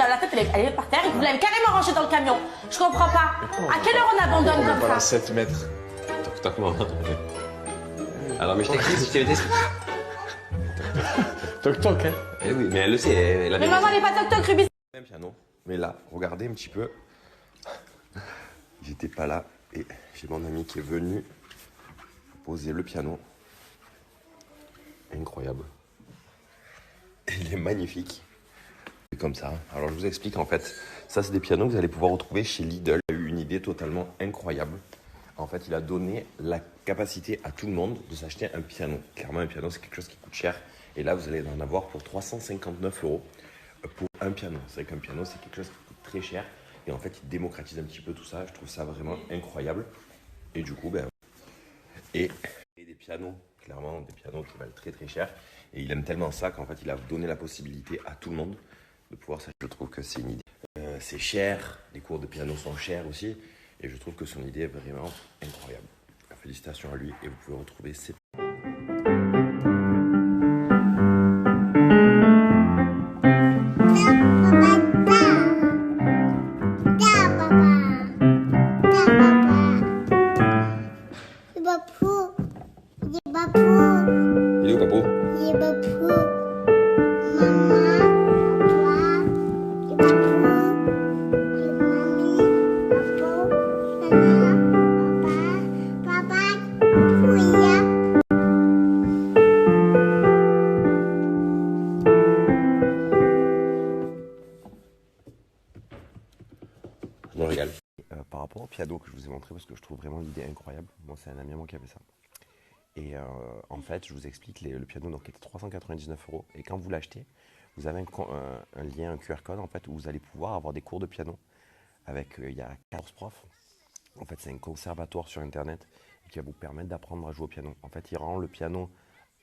la tête elle est par terre et que vous l'avez carrément rangé dans le camion. Je comprends pas. À quelle heure on abandonne comme Voilà, ça? 7 mètres. Toc toc, maman. Alors, mais je t'explique si je t'avais dit. Toc toc, hein. Eh oui, mais elle le sait. Elle a Mais maman, elle est pas toc-toc, Ruby. même piano. Mais là, regardez un petit peu. J'étais pas là et j'ai mon ami qui est venu poser le piano. Incroyable. Et il est magnifique. C'est comme ça. Alors je vous explique en fait. Ça c'est des pianos que vous allez pouvoir retrouver chez Lidl. Il a eu une idée totalement incroyable. En fait, il a donné la capacité à tout le monde de s'acheter un piano. Clairement, un piano c'est quelque chose qui coûte cher. Et là, vous allez en avoir pour 359 € pour un piano. C'est vrai qu'un piano c'est quelque chose qui coûte très cher. Et en fait, il démocratise un petit peu tout ça. Je trouve ça vraiment incroyable. Et du coup, et des pianos, clairement, des pianos qui valent très très cher. Et il aime tellement ça qu'en fait, il a donné la possibilité à tout le monde de pouvoir ça. Je trouve que c'est une idée. C'est cher, les cours de piano sont chers aussi. Et je trouve que son idée est vraiment incroyable. Félicitations à lui et vous pouvez retrouver ses... Il est où, Papou? Je me régale. Par rapport au piano que je vous ai montré, parce que je trouve vraiment l'idée incroyable. Moi, c'est un ami à moi qui avait ça. Et en fait, je vous explique, le piano donc, était 399 €. Et quand vous l'achetez, vous avez un lien, un QR code, en fait, où vous allez pouvoir avoir des cours de piano. Avec, il y a 14 profs. En fait, c'est un conservatoire sur Internet qui va vous permettre d'apprendre à jouer au piano. En fait, il rend le piano,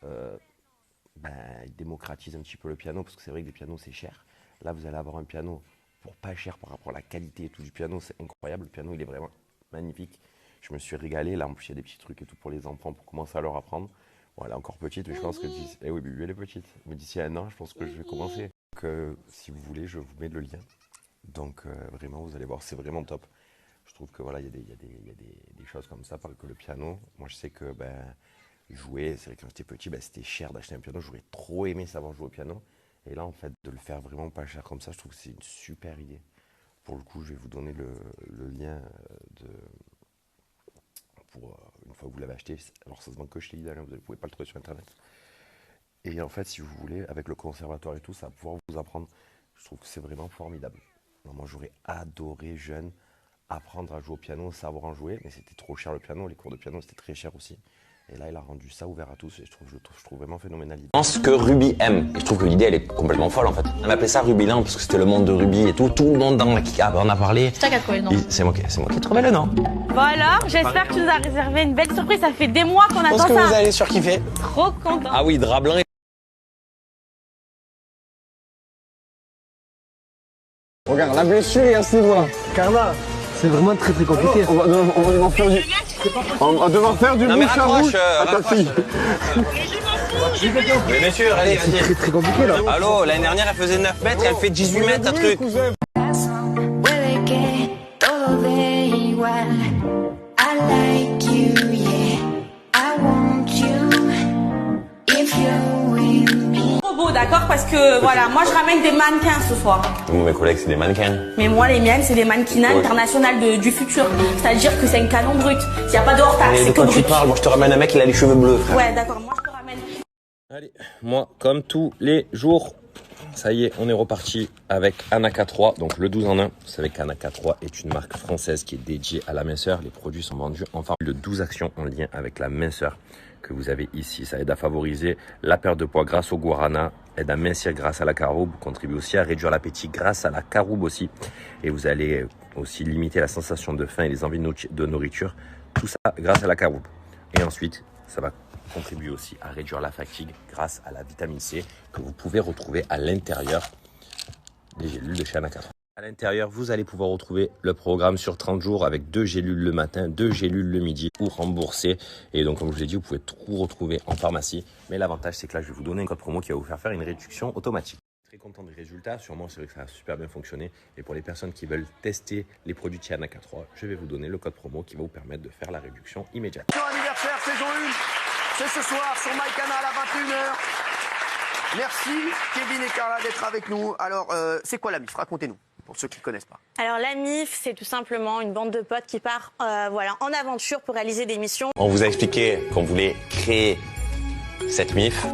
il démocratise un petit peu le piano, parce que c'est vrai que des pianos, c'est cher. Là, vous allez avoir un piano pour pas cher par rapport à la qualité et tout du piano. C'est incroyable. Le piano, il est vraiment magnifique. Je me suis régalé. Là, en plus, il y a des petits trucs et tout pour les enfants pour commencer à leur apprendre. Bon, elle est encore petite, mais je pense que d'ici... Eh oui, Bibi, elle est petite. Mais d'ici 1 an, je pense que je vais commencer. Donc, si vous voulez, je vous mets le lien. Donc, vraiment, vous allez voir, c'est vraiment top. Je trouve que voilà, il y a des choses comme ça, parce que le piano, moi, je sais que jouer, c'est vrai que quand j'étais petit, c'était cher d'acheter un piano. J'aurais trop aimé savoir jouer au piano. Et là, en fait, de le faire vraiment pas cher comme ça, je trouve que c'est une super idée. Pour le coup, je vais vous donner le lien pour une fois que vous l'avez acheté. Alors, ça se vend que chez Lidl, vous ne pouvez pas le trouver sur Internet. Et en fait, si vous voulez, avec le conservatoire et tout, ça va pouvoir vous apprendre. Je trouve que c'est vraiment formidable. Alors, moi, j'aurais adoré, jeune, apprendre à jouer au piano, savoir en jouer, mais c'était trop cher le piano. Les cours de piano, c'était très cher aussi. Et là, il a rendu ça ouvert à tous et je trouve vraiment phénoménal l'idée. Je pense que Ruby aime. Et je trouve que l'idée, elle est complètement folle en fait. Elle appelait ça Rubyland parce que c'était le monde de Ruby et tout. Tout le monde dans la Kika en a parlé. C'est toi qui as trouvé le nom. C'est moi qui ai trouvé le nom. Bon alors, j'espère que tu nous as réservé une belle surprise. Ça fait des mois qu'on attend ça. Je pense que vous allez surkiffer. Trop content. Ah oui, drap blanc. Regarde, la blessure est à ce niveau-là. Carla, c'est vraiment très très compliqué. On va devoir faire du... On va devoir faire du bouche à bouche à ta fille. Mais bien sûr, allez, C'est vas-y. très très compliqué là. Allô, l'année dernière, elle faisait 9 mètres, elle fait 18 mètres, un truc. Puede que todo de igual. I like you, yeah. I want you. If you're with me. Trop beau, d'accord? Parce que voilà, moi je ramène des mannequins ce soir. Mes collègues, c'est des mannequins. Mais moi, les miennes, c'est des mannequins internationales du futur. C'est-à-dire que c'est un canon brut. S'il n'y a pas de hors-taxe, Et c'est de que quoi tu brut. parles? Moi, je te ramène un mec, il a les cheveux bleus, frère. Ouais, d'accord, moi je te ramène. Allez, moi, comme tous les jours, ça y est, on est reparti avec Anaka 3, donc le 12 en 1. Vous savez qu'Anaka 3 est une marque française qui est dédiée à la minceur. Les produits sont vendus en formule de 12 actions en lien avec la minceur que vous avez ici. Ça aide à favoriser la perte de poids grâce au guarana, aide à mincir grâce à la caroube, contribue aussi à réduire l'appétit grâce à la caroube aussi. Et vous allez aussi limiter la sensation de faim et les envies de nourriture, tout ça grâce à la caroube. Et ensuite, ça va contribue aussi à réduire la fatigue grâce à la vitamine C que vous pouvez retrouver à l'intérieur des gélules de chez Anaka 3. À l'intérieur, vous allez pouvoir retrouver le programme sur 30 jours avec 2 gélules le matin, 2 gélules le midi ou remboursé. Et donc, comme je vous l'ai dit, vous pouvez tout retrouver en pharmacie. Mais l'avantage, c'est que là, je vais vous donner un code promo qui va vous faire une réduction automatique. Très content des résultats, sûrement c'est vrai que ça a super bien fonctionné. Et pour les personnes qui veulent tester les produits de chez Anaka 3, je vais vous donner le code promo qui va vous permettre de faire la réduction immédiate. Anniversaire saison 1, c'est ce soir sur MyCanal à 21h. Merci Kevin et Carla d'être avec nous. Alors, c'est quoi la MIF? Racontez-nous, pour ceux qui ne connaissent pas. Alors la MIF, c'est tout simplement une bande de potes qui part en aventure pour réaliser des missions. On vous a expliqué qu'on voulait créer cette MIF.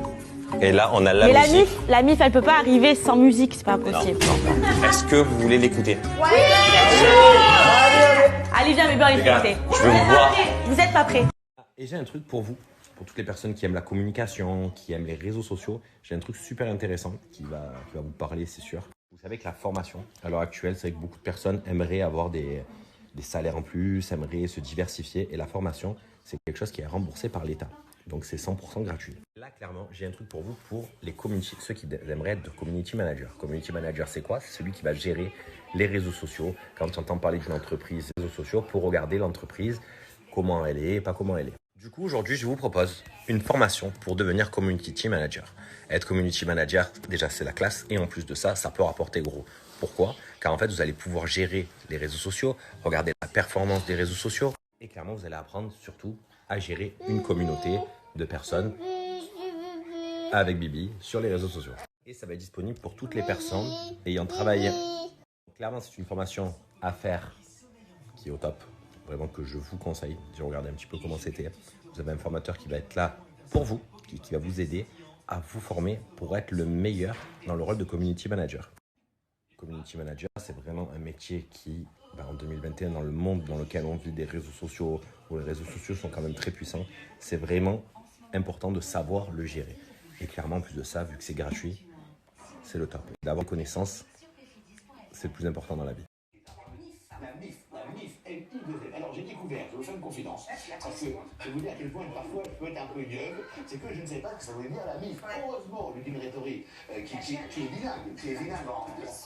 Et là, on a la Mais musique. la MIF, elle peut pas arriver sans musique, c'est pas possible. Non. Est-ce que vous voulez l'écouter? Allez, viens, mais bien, Les gars, je veux vous voir. Vous êtes pas prêts. Et j'ai un truc pour vous, pour toutes les personnes qui aiment la communication, qui aiment les réseaux sociaux. J'ai un truc super intéressant qui va vous parler, c'est sûr. Vous savez que la formation, à l'heure actuelle, c'est vrai que beaucoup de personnes aimeraient avoir des salaires en plus, aimeraient se diversifier. Et la formation, c'est quelque chose qui est remboursé par l'État. Donc c'est 100% gratuit. Là, clairement, j'ai un truc pour vous, pour les community, ceux qui aimeraient être community manager. Community manager, c'est quoi? C'est celui qui va gérer les réseaux sociaux. Quand tu entends parler d'une entreprise, réseaux sociaux, pour regarder l'entreprise, comment elle est, pas comment elle est. Du coup, aujourd'hui, je vous propose une formation pour devenir community manager. Être community manager, déjà, c'est la classe. Et en plus de ça, ça peut rapporter gros. Pourquoi? Car en fait, vous allez pouvoir gérer les réseaux sociaux, regarder la performance des réseaux sociaux. Et clairement, vous allez apprendre surtout à gérer une communauté de personnes avec Bibi sur les réseaux sociaux. Et ça va être disponible pour toutes les personnes ayant travaillé. Clairement, c'est une formation à faire qui est au top. Vraiment que je vous conseille. J'ai regardé un petit peu comment c'était. Vous avez un formateur qui va être là pour vous, qui va vous aider à vous former pour être le meilleur dans le rôle de community manager. Community manager, c'est vraiment un métier qui, en 2021, dans le monde dans lequel on vit des réseaux sociaux, où les réseaux sociaux sont quand même très puissants, c'est vraiment important de savoir le gérer. Et clairement, en plus de ça, vu que c'est gratuit, c'est le top. D'avoir connaissance, c'est le plus important dans la vie. La MIF, L-I-2-M. Alors j'ai découvert, je vous fais une confidence, parce que je vais vous dire à quel point parfois je peux être un peu gueule, c'est que je ne savais pas que ça voulait dire la MIF. Heureusement, Ludivine Rétori, qui est bilingue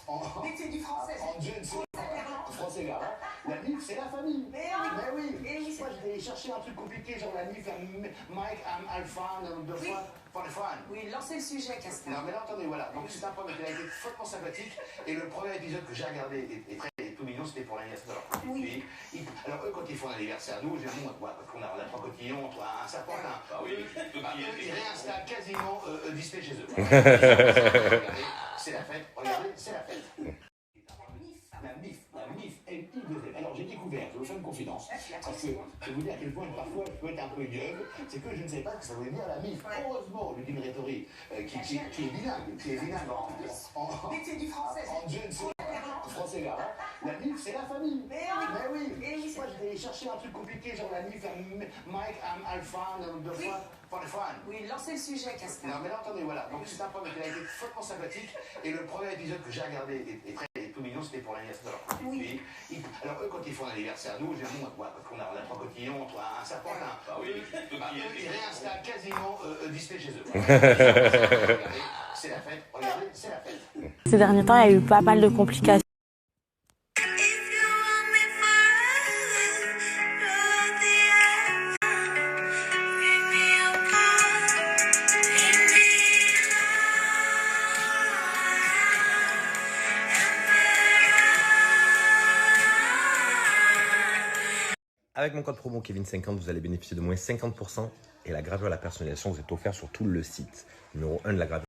en métier du français. En français là, la MIF c'est la famille. Mais oui. Moi je vais chercher un truc compliqué, genre la MIF, Mike, Alpha, deux fois. Oui, lancez le sujet, Casper. Non, mais là, attendez, voilà. Donc, c'est un problème qui a été fortement sympathique. Et le premier épisode que j'ai regardé est très tout mignon, c'était pour l'anniversaire. Oui. Alors, eux, quand ils font l'anniversaire, nous, j'ai bon, parce qu'on a trois cotillons, un sapin. Ah oui, ils réinstallent quasiment Disney chez eux. C'est la fête, regardez, c'est la fête. La MIF, L-I-2-M. Alors j'ai découvert, je vous fais une confidence, parce que je vais vous dire à quel point parfois je peux être un peu gueule, c'est que je ne savais pas que ça voulait dire la MIF. Heureusement, Ludivine Rétori, qui est bilingue en métier du français. En français là, la MIF c'est la famille. Mais oui. Moi je vais chercher un truc compliqué, genre la MIF, Mike, Alpha, deux fois. Oui, lancez le sujet, Casper. Non, mais là, attendez, voilà. Donc c'est un problème qui a été fortement sympathique. Et le premier épisode que j'ai regardé est très tout mignon, c'était pour l'anniversaire. Oui. Alors, eux, quand ils font l'anniversaire, nous, j'ai bon, parce qu'on a trois cotillons, un sapin. Ah oui, ils réinstallent quasiment Disney chez eux. C'est la fête, regardez, c'est la fête. Ces derniers temps, il y a eu pas mal de complications. Avec mon code promo Kevin50, vous allez bénéficier de moins 50% et la gravure à la personnalisation vous est offerte sur tout le site. Numéro 1 de la gravure.